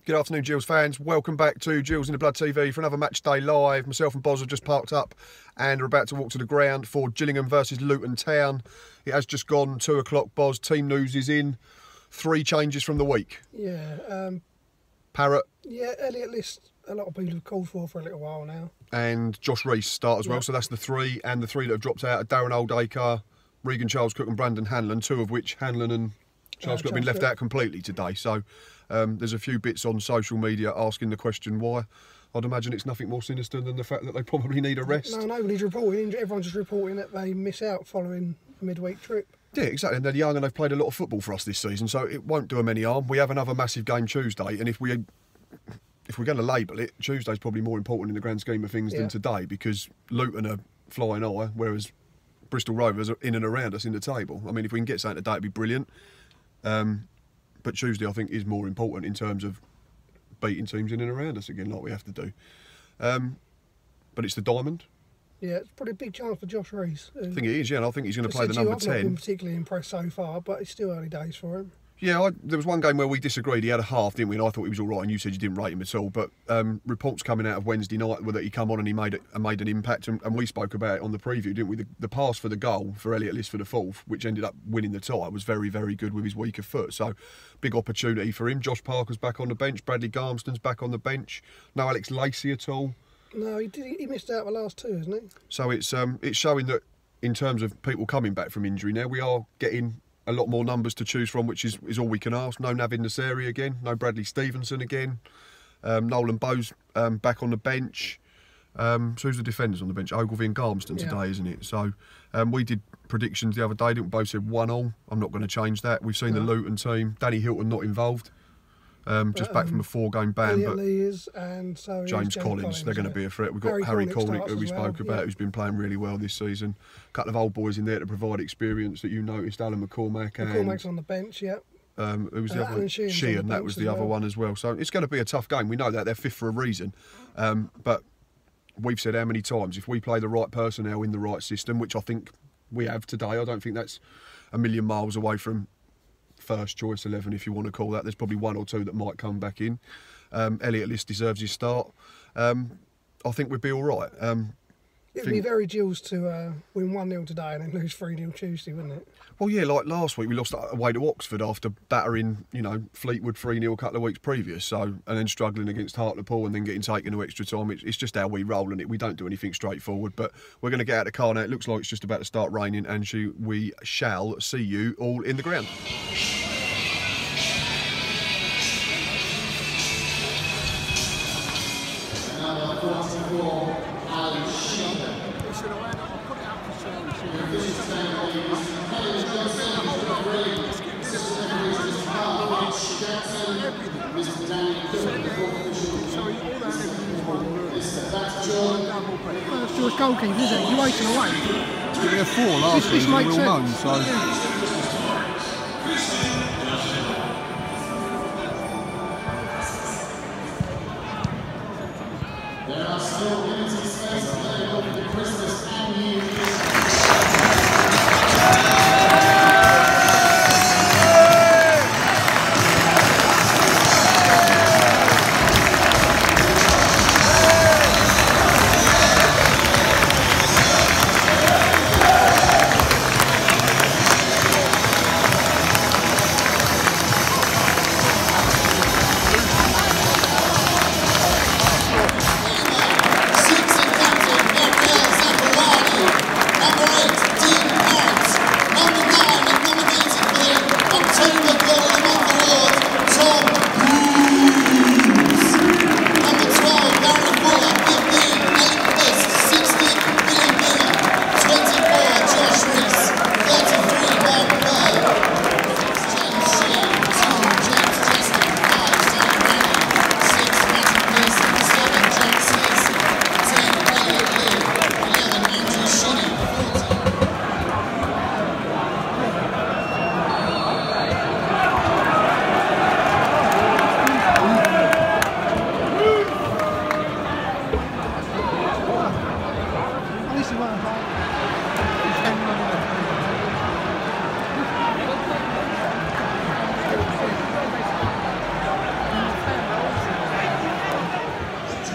Good afternoon, Gills fans. Welcome back to Gills in the Blood TV for another match day live. Myself and Boz have just parked up and are about to walk to the ground for Gillingham versus Luton Town. It has just gone 2 o'clock. Boz, team news is in. 3 changes from the week. Yeah. Parrott. Yeah, Elliot List, a lot of people have called for a little while now. And Josh Reese start as well. So that's the 3. And the 3 that have dropped out are Darren Oldacre, Regan Charles Cook and Brandon Hanlon, 2 of which Hanlon and Charles Cook have been left out completely today. So there's a few bits on social media asking the question why. I'd imagine it's nothing more sinister than the fact that they probably need a rest. No, nobody's reporting. Everyone's just reporting that they miss out following a midweek trip. Yeah, exactly. And they're young and they've played a lot of football for us this season, so it won't do them any harm. We have another massive game Tuesday, and if we're going to label it, Tuesday's probably more important in the grand scheme of things than today, because Luton are flying high, whereas Bristol Rovers are in and around us in the table. I mean, if we can get something today, it'd be brilliant. But Tuesday, I think, is more important in terms of beating teams in and around us again, like we have to do. But it's the diamond. Yeah, it's probably a big chance for Josh Reese. I think it is, yeah, and I think he's going to play the number 10. I've not been particularly impressed so far, but it's still early days for him. Yeah, there was one game where we disagreed. He had a half, didn't we? And I thought he was all right, and you said you didn't rate him at all. But reports coming out of Wednesday night were that he come on and he made an impact, and we spoke about it on the preview, didn't we? The pass for the goal for Elliot List for the 4th, which ended up winning the tie, was very, very good with his weaker foot. So, big opportunity for him. Josh Parker's back on the bench. Bradley Garmston's back on the bench. No Alex Lacey at all. No, he missed out the last 2, hasn't he? So it's showing that in terms of people coming back from injury now, we are getting a lot more numbers to choose from, which is all we can ask. No Navin Nasseri again, no Bradley Stevenson again. Nolan Bowes back on the bench. So who's the defenders on the bench? Ogilvie and Garmston today, isn't it? So we did predictions the other day, didn't we? Both said 1-1. I'm not going to change that. We've seen the Luton team. Danny Hilton not involved. Just back from a 4-game ban, but and so James Collins, they're going to be a threat. We've got Harry Cornick, who we spoke about, who's been playing really well this season. A couple of old boys in there to provide experience that you noticed. Alan McCormack. McCormack's on the bench, who was the other? Sheehan, that was the other one as well. So it's going to be a tough game. We know that. They're 5th for a reason. But we've said how many times, if we play the right personnel in the right system, which I think we have today, I don't think that's a million miles away from first choice 11, if you want to call that. There's probably 1 or 2 that might come back in. Elliot List deserves his start. I think we'd be all right. It would be very Gills to win 1-0 today and then lose 3-0 Tuesday, wouldn't it? Well, yeah, like last week we lost away to Oxford after battering, Fleetwood 3-0 a couple of weeks previous. So, and then struggling against Hartlepool and then getting taken to extra time. It's just how we roll, and we don't do anything straightforward. But we're going to get out of the car now. It looks like it's just about to start raining, and we shall see you all in the ground. That's George goalkeeper, isn't it? You waiting away. Give me a 4 last season, we all know, so... There are still limited space available for the Christmas and New Year's.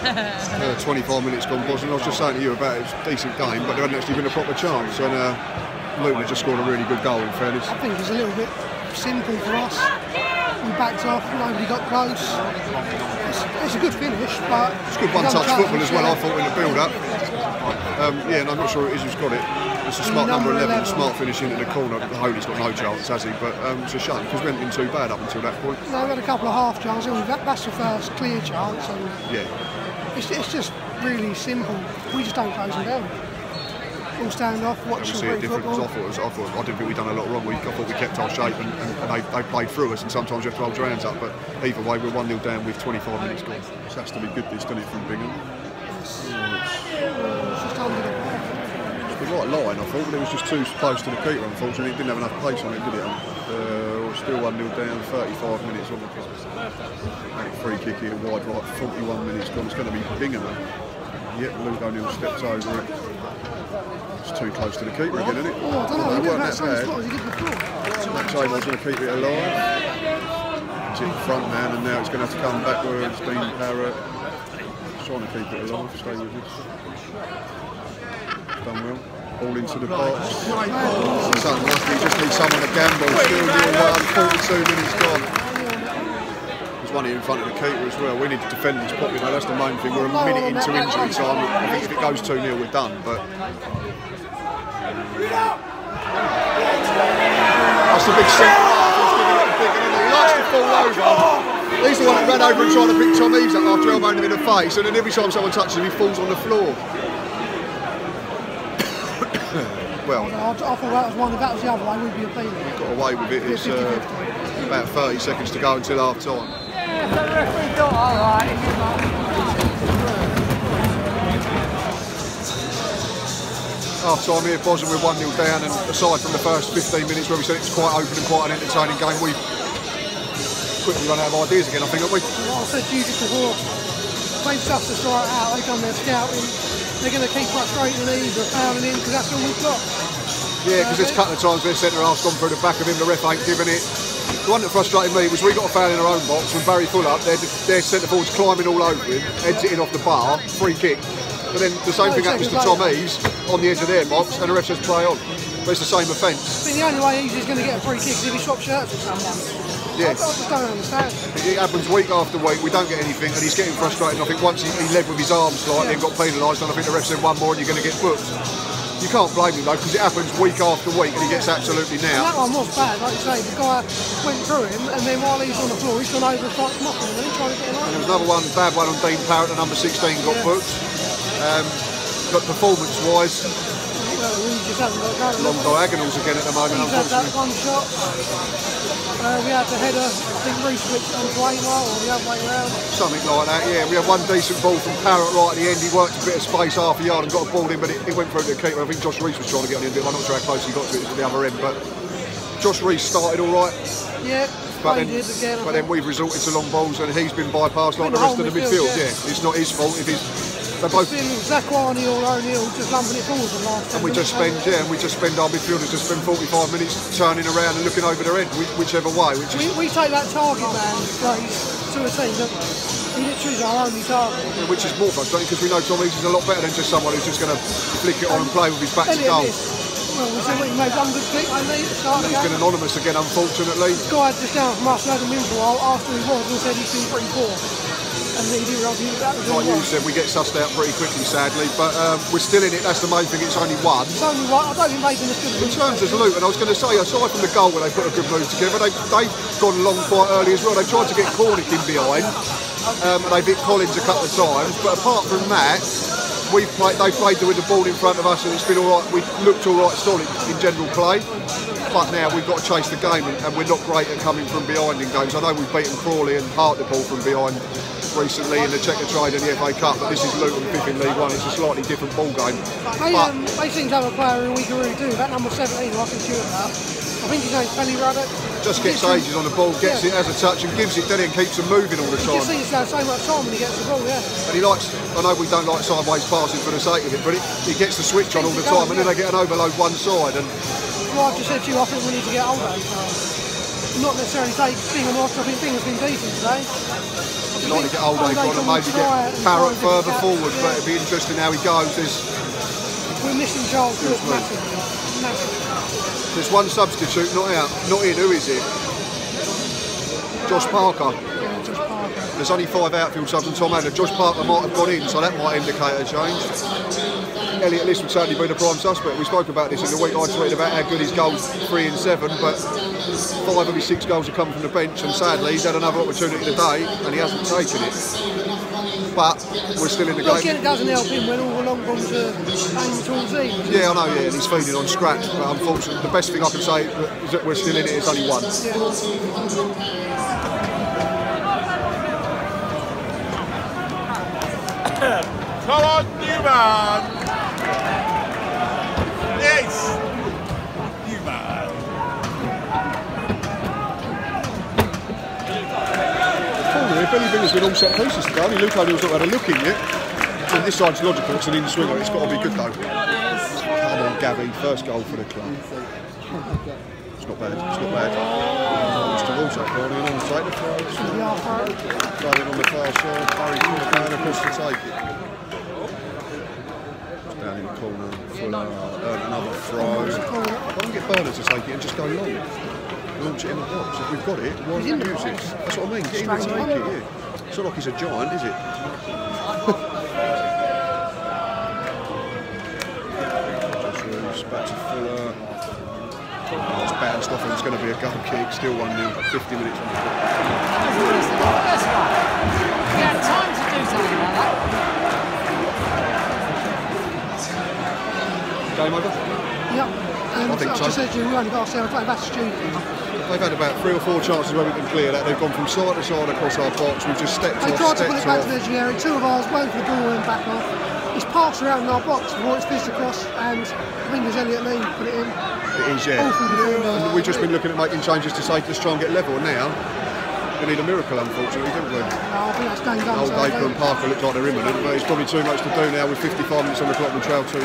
25 minutes gone, Boston. I was just saying to you about it was a decent game, but there hadn't actually been a proper chance. And Luton just scored a really good goal, in fairness. I think it was a little bit simple for us. We backed off, nobody got close. It's a good finish, but it's good one-touch football as well, I thought, in the build-up. Yeah, and I'm not sure it is who's got it. It's a smart number 11, smart finish into the corner. Holy's got no chance, has he? But it's a shame, because we haven't been too bad up until that point. No, we had a couple of half chances. That's the first clear chance. And yeah. It's just really simple. We just don't close them down. All stand off, watch some great football. I didn't think we'd done a lot wrong. I thought we kept our shape and they played through us, and sometimes you have to hold your hands up. But either way, we're 1-0 down with 25 minutes gone. This has to be good, this, doesn't it, from Bingham? Yes. It's just under the bar. It was the right line, I thought, but it was just too close to the keeper, unfortunately. It didn't have enough pace on it, did it? Still 1-0 down, 35 minutes on the clock. Free kick here, wide right, 41 minutes gone. It's going to be Bingham. Yep, Luke O'Neill steps over it. It's too close to the keeper again, isn't it? Oh, I don't know, he weren't that bad. As he did before. Max Amon's going to keep it alive. It's in front man, and now it's going to have to come backwards. Dean Parrott trying to keep it alive, stay with us. Done well. All into the box. Something must be, just need someone to gamble. Still 0-1, 42 minutes gone. There's one here in front of the keeper as well. We need to defend this properly, though. That's the main thing. We're a minute into injury time. I think if it goes 2-0, we're done. But that's the big centre half. He's giving it a big one. He likes to fall over. He's the one that ran over and tried to pick Tom Eves up after elbowing him in the face. And then every time someone touches him, he falls on the floor. Well, I thought that was one. If that was the other way, we'd be appealing. We got away with it. It's about 30 seconds to go until half time. Yeah, the referee got all right. Half time here, Boston, we're 1-0 down, and aside from the first 15 minutes where we said it's quite open and quite an entertaining game, we've quickly run out of ideas again, I think, haven't we? Well, I said to you just before, they've sussed us right out, they've done their scouting, they're going to keep frustrating these or fouling in because that's all we've got. Yeah, because there's a couple of times their centre-half's gone through the back of him, the ref ain't giving it. The one that frustrated me was we got a foul in our own box from Barry Fuller, their centre-forward's climbing all over him, exiting off the bar, free kick. But then the same thing happens to Tom Eves on the edge of their box, and the ref says play on. But it's the same offence. I think the only way Eves is going to get a free kick is if he swaps shirts with someone. Yeah. I just don't understand. It happens week after week, we don't get anything, and he's getting frustrated. And I think once he led with his arms slightly and got penalised, and I think the ref said one more and you're going to get booked. You can't blame him though, because it happens week after week and he gets absolutely nailed. And that one was bad, like you say, the guy went through him and then while he's on the floor, he's gone over and starts mocking him and he's trying to get him over. And there was another one, bad one on Dean Parrott, the number 16 got booked. But performance-wise, well, we just haven't got long diagonals again at the moment, He's had that unfortunately. one shot. We had the header, I think Reece switched on to Aymar or the other way around. Something like that, yeah. We had one decent ball from Parrott right at the end. He worked a bit of space, half a yard, and got a ball in, but it went through to the keeper. I think Josh Reece was trying to get on the end of it. I'm not sure how close he got to it at the other end, but Josh Reece started all right. Yeah, but then we've resorted to long balls, and he's been bypassed like the rest of the midfield. Yeah, it's not his fault if he's. It's been Zakwani or O'Neill just lumping it forward the last 10 and we just spend our midfielders just spend 45 minutes turning around and looking over their head, whichever way. We take that target man place to a team, don't we? He literally is our only target. Yeah, which is more frustrating because we know Tom Eves is a lot better than just someone who's just going to flick it on and play with his back to goal. Well, we said he made one good kick, and he's been anonymous again, unfortunately. This guy just down from us, had him in for a while after he was and said he's been pretty poor. And he didn't realise he was that. Like you said, we get sussed out pretty quickly, sadly, but we're still in it. That's the main thing. It's only one. It's only one. I don't think they've been as good as in terms of Luton, I was going to say, aside from the goal where they put a good move together, they've gone long quite early as well. They tried to get Cornick in behind, and they've hit Collins a couple of times. But apart from that, they played with the ball in front of us, and it's been all right. We've looked all right, solid in general play. But now we've got to chase the game, and we're not great at coming from behind in games. I know we've beaten Crawley and Hartlepool from behind recently in the Checker Trade and the FA Cup, but this is Luton 5th in League One. It's a slightly different ball game. They seem to have a player who we can really do. That number 17, I can chew about. I think his name's Penny Ruddock. Just gets ages on the ball, gets it, has a touch and gives it, then and keeps them moving all the time. You see, he's got so much time when he gets the ball, yeah. And he likes, I know we don't like sideways passing for the sake of it, but he gets the switch on all the time, and then they get an overload one side. And well, I've just said to you, I think we need to get older. not necessarily take Bingham off. I think Bingham's been decent today. I'd like to get Oldacre on and maybe get Parrott further forward, but it'd be interesting how he goes. We're missing Charles Cook massively. There's one substitute not in. Who is it? Josh Parker. Yeah, Josh Parker. There's only 5 outfield subs and Tom Adler. Josh Parker might have gone in, so that might indicate a change. Elliot List would certainly be the prime suspect. We spoke about this in the week. I tweeted about how good his goals 3 and 7, but 5 of his 6 goals have come from the bench, and sadly he's had another opportunity today and he hasn't taken it. But we're still in the game. Again, it doesn't help him when all the long bombs are aimed towards him. Yeah, I know, yeah, and he's feeding on scratch, but unfortunately the best thing I can say is that we're still in it. It's only 1. Come on, Newman! Yes! Newman! Billy Billy's been all set pieces today. Only Luke O'Neill's not had a look in yet. And this side's logical, it's an in-swinger, it's got to be good though. Come on, Gabby, first goal for the club. It's not bad, it's not bad. Mr. Walter, going in on the take the throw. Going on the far side, Barry going across to take it. Down in the corner, Fuller, another throw. Why don't get Bernard to take it and just go long? Launch it in the box. If we've got it, why don't we use it? That's what I mean, get him to take it, yeah. It's not like he's a giant, is it? Back to Fuller. It's bounced off and it's going to be a goal kick. Still 1-0, 50 minutes on the clock. That's right. You had time to do something like that. Game over? Yep. And I think so. I just said to you, we only got ourselves playing. That's stupid. They've had about 3 or 4 chances where we can clear that. They've gone from side to side across our box. We've just stepped They off, tried to put it back off. to the edge of the area. 2 of ours went for the ball and back off. It's passed around in our box before it's fizzed across, and I think it was Elliot Lee put it in. It is, yeah. Awful defender. And we've just been looking at making changes to say, let's try and get level. And now, we need a miracle, unfortunately, don't we? No, I think that's game done. Oldacre and Parker look like they're imminent, but it's probably too much to do now with 55 minutes on the clock and we trail 2-0.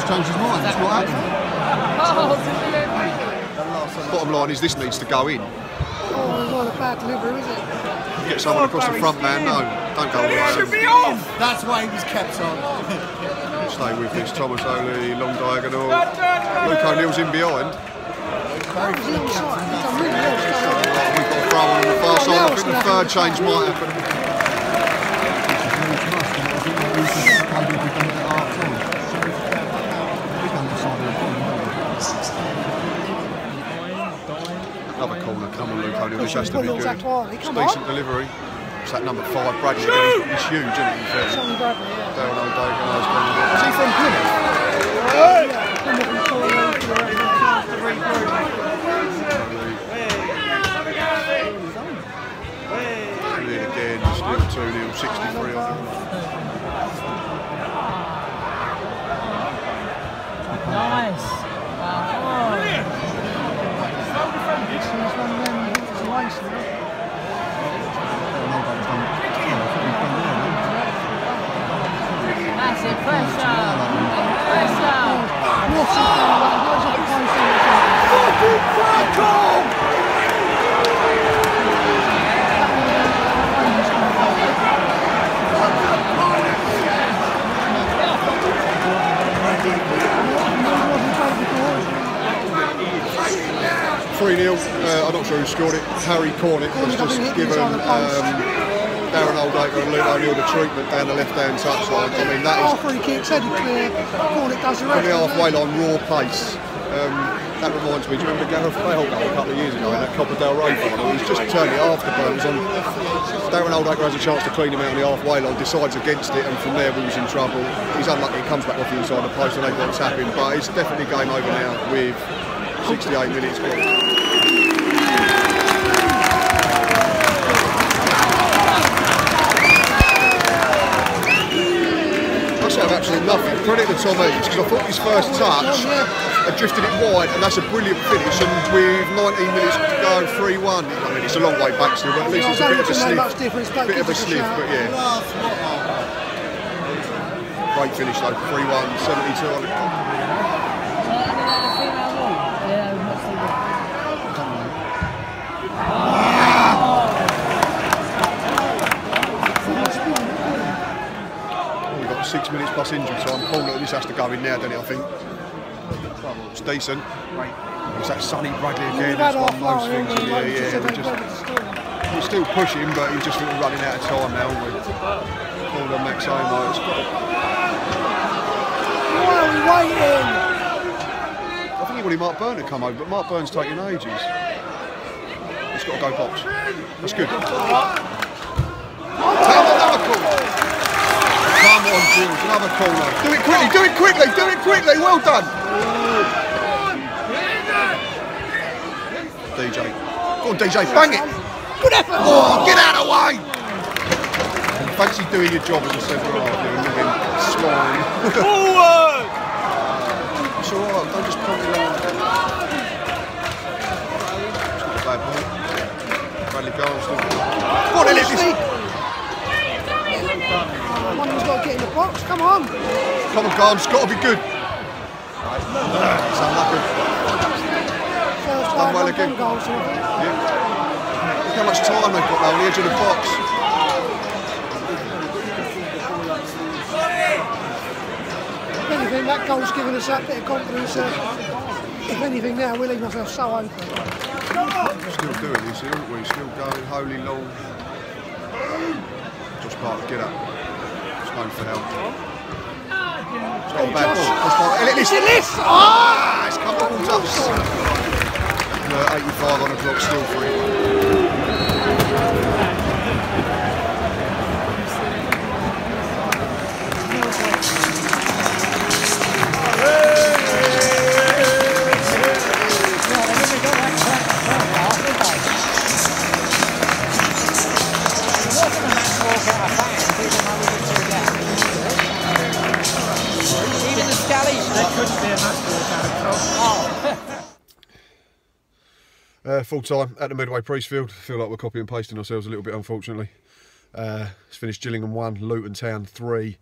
Changed his mind, that's what happened. Bottom line is this needs to go in. Oh, it's not a bad delivery, is it? Get someone across the front man, no, don't go It should be away. off! That's why he was kept on. Stay with this, Thomas Oley, long diagonal. Luke O'Neill's in behind. He's onside. He's done really well. We've got a throw on the far side. I think the third change might happen. Another corner, come on Luke O'Neill, this has to be good. It's decent delivery. It's that number 5, Bradley, again, he's huge, isn't he? Sonny Bradley, yeah. Darren Oldacre, is he from Plymouth? Brilliant again, still 2-0, 63 on him. Nice. That's it, pressure. I'm not sure who scored it. Harry Cornick has just given Darren Oldacre and Luke O'Neill the treatment down the left-hand touchline. I mean, that is... Free kicks, headed clear. Cornick does the rest. On the halfway line, raw pace. That reminds me, do you remember Gareth Bale goal a couple of years ago in that Copa del Rey final? He was just turned it after, but it was on. Darren Oldacre has a chance to clean him out on the halfway line, decides against it, and from there we was in trouble. He's unlucky, he comes back off the inside of the post and they've got to tap him, but it's definitely game over now with 68 minutes gone. Of absolutely nothing. Credit to Tom Eads, because I thought his first touch had drifted it wide, and that's a brilliant finish. And with 19 minutes to go, 3-1. I mean, it's a long way back still, but at least it's a bit of a sniff. Bit of a sniff, but yeah. Great finish though, 3-1, 72 on the clock. We've got 6 minutes plus injury time. Corner, this has to go in now, doesn't it? I think it's decent. It's that Sonny Bradley again. It's one of those things. We're still pushing, but he's just running out of time now. Corner, Max Omo. Why are we waiting? I think he wanted Mark Byrne to come over, but Mark Byrne's taking ages. He's got to go box. That's good. Another corner. Come on, Gills, another corner. Do it quickly, do it quickly, do it quickly. Well done. DJ. Go on, DJ, bang it. Good effort. Oh, get out of the way. Fancy doing your job as a centre half, you living swine. Forward! It's alright, don't just pump it on. It's not a bad ball. Bradley Gills still. Go on, Ellis! Someone's got to get in the box, come on! Come on, Gills, it's got to be good. It's unlucky. Done well again. Yeah. Look how much time they've got now on the edge of the box. If anything, that goal's given us that bit of confidence. If anything, now we're leaving ourselves so open. Still doing this, aren't we? Still going holy long. Just part of get up. It's no foul. It's not a bad ball. It's come up on top. 85 on the clock, still 3-1. Even the Scallies, there couldn't be a match full time at the Midway Priestfield. Feel like we're copy and pasting ourselves a little bit, unfortunately. It's finished Gillingham 1, Luton Town 3.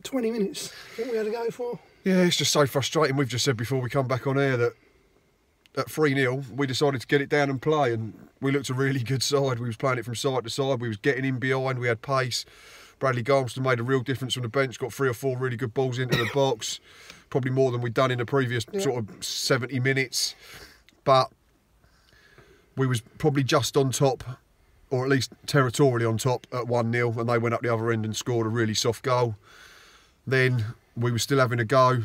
20 minutes, I think we had to go for. Yeah, it's just so frustrating. We've just said before we come back on air that at 3-0 we decided to get it down and play, and we looked a really good side. We was playing it from side to side, we was getting in behind, we had pace. Bradley Gills made a real difference from the bench, got 3 or 4 really good balls into the box, probably more than we'd done in the previous sort of 70 minutes. But we was probably just on top, or at least territorially on top at 1-0, and they went up the other end and scored a really soft goal. Then we were still having a go.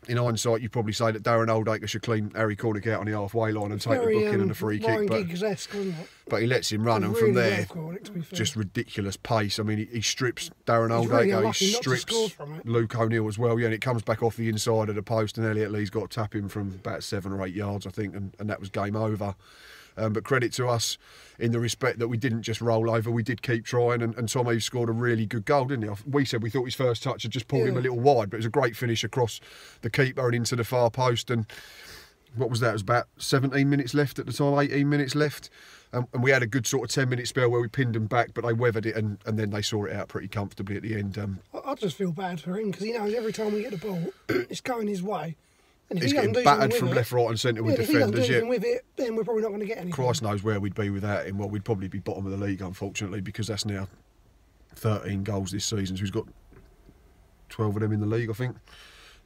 In hindsight, you'd probably say that Darren Oldacre should clean Harry Cornick out on the halfway line and take the booking and the free kick. But he lets him run, and from there, just ridiculous pace. I mean, he strips Darren Oldacre, he strips Luke O'Neill as well. Yeah, and it comes back off the inside of the post, and Elliot Lee's got to tap him from about 7 or 8 yards, I think, and that was game over. But credit to us in the respect that we didn't just roll over, we did keep trying, and Tom Eaves scored a really good goal, didn't he? We said we thought his first touch had just pulled him a little wide, but it was a great finish across the keeper and into the far post. And what was that? It was about 17 minutes left at the time, 18 minutes left. And we had a good sort of 10-minute spell where we pinned them back, but they weathered it, and then they saw it out pretty comfortably at the end. I just feel bad for him, because he knows every time we get the ball, it's going his way. And he's getting battered from left, right and centre with defenders. If he doesn't do anything with it, then we're probably not going to get anything. Christ knows where we'd be without him. Well, we'd probably be bottom of the league, unfortunately, because that's now 13 goals this season. So he's got 12 of them in the league, I think.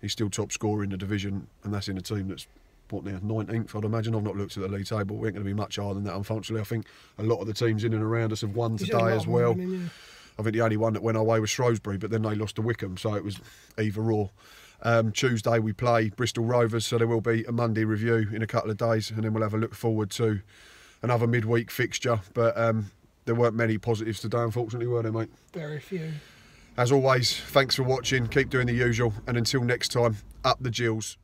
He's still top scorer in the division, and that's in a team that's, what now, 19th, I'd imagine. I've not looked at the league table. We ain't going to be much higher than that, unfortunately. I think a lot of the teams in and around us have won today as well. I think the only one that went our way was Shrewsbury, but then they lost to Wickham, so it was either or. Tuesday we play Bristol Rovers, so there will be a Monday review in a couple of days, and then we'll have a look forward to another midweek fixture. But there weren't many positives today, unfortunately, were there, mate? Very few. As always, thanks for watching. Keep doing the usual, and until next time, up the Gills.